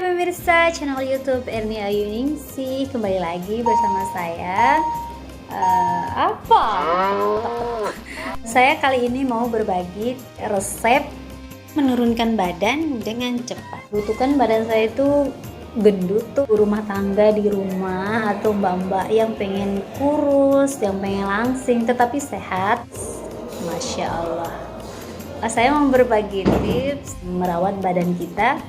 pemirsa channel YouTube Erni Ayuningsih, kembali lagi bersama saya. Saya kali ini mau berbagi resep menurunkan badan dengan cepat. Kebetulan badan saya itu gendut tuh, rumah tangga di rumah atau mbak-mbak yang pengen kurus, yang pengen langsing tetapi sehat. Masya Allah. Saya mau berbagi tips merawat badan kita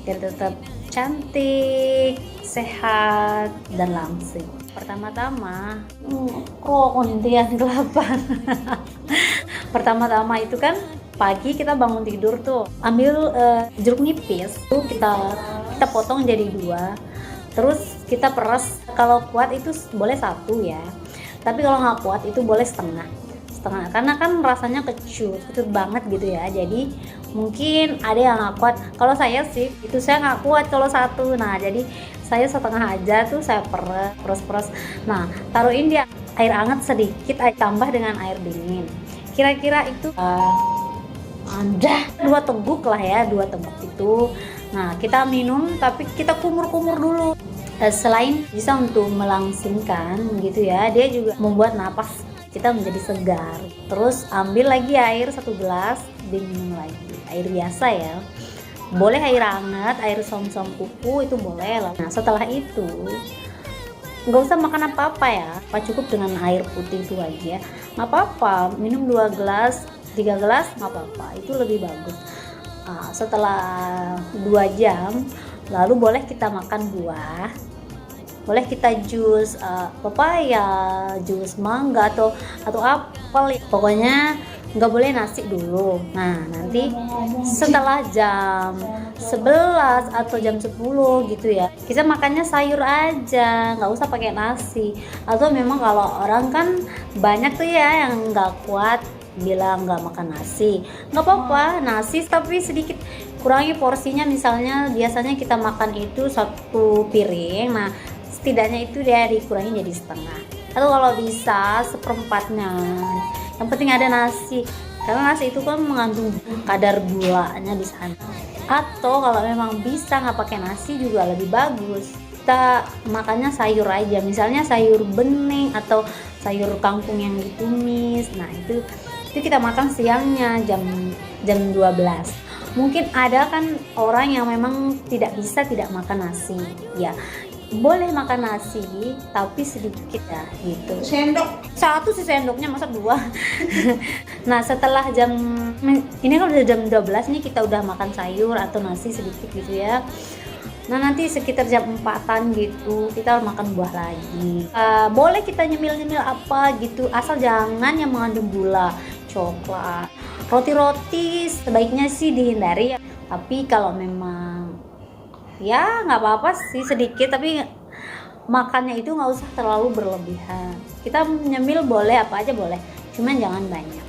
biar tetap cantik, sehat, dan langsing. Pertama-tama, kondian kelapan. Pertama-tama itu kan pagi kita bangun tidur tuh, ambil jeruk nipis tuh kita potong jadi 2, terus kita peras. Kalau kuat itu boleh 1 ya, tapi kalau nggak kuat itu boleh setengah, karena kan rasanya kecut banget gitu ya. Jadi mungkin ada yang nggak kuat. Kalau saya sih itu saya nggak kuat kalau 1. Nah jadi saya setengah aja tuh, saya peres. Nah taruhin di air hangat sedikit, tambah dengan air dingin. Kira-kira itu ada 2 teguk lah ya, 2 teguk itu. Nah kita minum tapi kita kumur-kumur dulu. Selain bisa untuk melangsingkan gitu ya, dia juga membuat napas kita menjadi segar. Terus ambil lagi air 1 gelas, diminum lagi. Air biasa ya, boleh air hangat, air som-som kuku itu boleh lah. Nah setelah itu nggak usah makan apa-apa ya, cukup dengan air putih itu aja, nggak apa-apa. Minum 2 gelas, 3 gelas nggak apa-apa, itu lebih bagus. Nah, setelah 2 jam lalu boleh kita makan buah, boleh kita jus pepaya, jus mangga atau apel. Pokoknya nggak boleh nasi dulu. Nah nanti setelah jam 11 atau jam 10 gitu ya, kita makannya sayur aja, nggak usah pakai nasi. Atau memang kalau orang kan banyak tuh ya yang nggak kuat bilang nggak makan nasi, nggak apa-apa, nasi tapi sedikit kurangi porsinya. Misalnya biasanya kita makan itu 1 piring, nah setidaknya itu dia dikurangi jadi setengah, atau kalau bisa 1/4-nya. Yang penting ada nasi, karena nasi itu kan mengandung kadar gulanya di sana. Atau kalau memang bisa nggak pakai nasi juga lebih bagus, kita makannya sayur aja, misalnya sayur bening atau sayur kangkung yang ditumis. Nah itu kita makan siangnya jam 12. Mungkin ada kan orang yang memang tidak makan nasi ya, boleh makan nasi tapi sedikit ya gitu, sendok 1 sih sendoknya, masa 2. Nah setelah ini kan udah jam 12 nih, kita udah makan sayur atau nasi sedikit gitu ya. Nah nanti sekitar jam 4-an gitu kita makan buah lagi. Boleh kita nyemil apa gitu, asal jangan yang mengandung gula, coklat. Roti sebaiknya sih dihindari ya, tapi kalau memang ya nggak apa-apa sih sedikit, tapi makannya itu nggak usah terlalu berlebihan. Kita nyemil boleh apa aja boleh, cuman jangan banyak.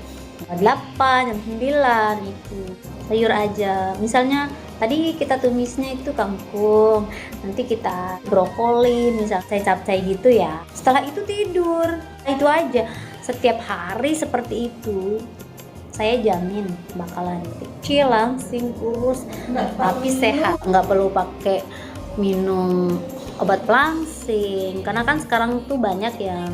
8 jam 9 itu sayur aja. Misalnya tadi kita tumisnya itu kangkung, nanti kita brokoli, misal capcay gitu ya. Setelah itu tidur. Itu aja, setiap hari seperti itu. Saya jamin bakalan kecil, langsing, kurus, tapi sehat. Nggak perlu pakai minum obat pelangsing, karena kan sekarang tuh banyak yang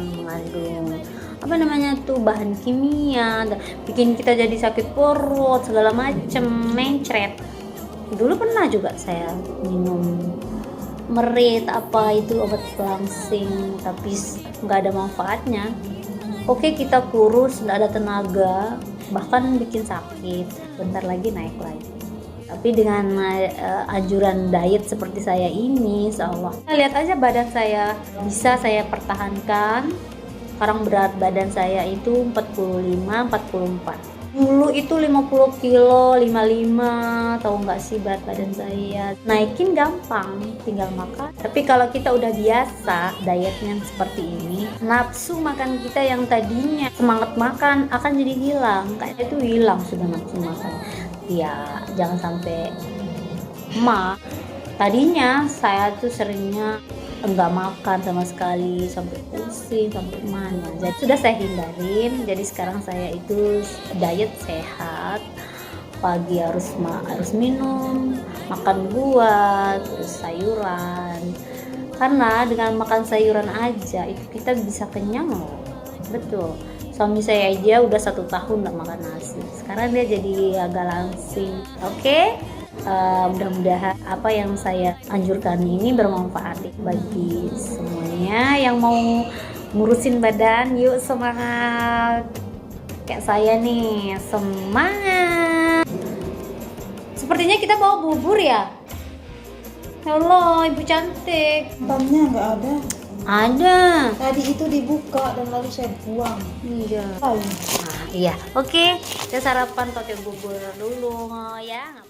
mengandung bahan kimia, bikin kita jadi sakit perut segala macem, mencret. Dulu pernah juga saya minum merit obat pelangsing, tapi nggak ada manfaatnya. Oke, kita kurus, nggak ada tenaga, bahkan bikin sakit, bentar lagi naik lagi. Tapi dengan anjuran diet seperti saya ini, insya Allah, lihat aja badan saya bisa saya pertahankan. Sekarang berat badan saya itu 45-44. Dulu itu 50 kilo, 55, tahu nggak sih berat badan saya. Naikin gampang, tinggal makan. Tapi kalau kita udah biasa dietnya seperti ini, nafsu makan kita yang tadinya semangat makan akan jadi hilang. Kayak itu hilang sudah nafsu makan. Ya jangan sampai tadinya saya tuh seringnya enggak makan sama sekali, sampai pusing, sampai mana. Jadi sudah saya hindarin. Jadi sekarang saya itu diet sehat, pagi harus minum, makan buah, terus sayuran. Karena dengan makan sayuran aja itu kita bisa kenyang loh. Betul. Suami saya aja udah 1 tahun nggak makan nasi. Sekarang dia jadi agak langsing. Oke. Mudah-mudahan apa yang saya anjurkan ini bermanfaat bagi semuanya yang mau ngurusin badan. Yuk semangat kayak saya nih, semangat. Sepertinya kita bawa bubur ya. Halo ibu cantik. Banknya nggak ada. Ada. Tadi itu dibuka dan lalu saya buang. Iya. Tahu. Nah, iya. Oke, kita sarapan pakai bubur dulu ya.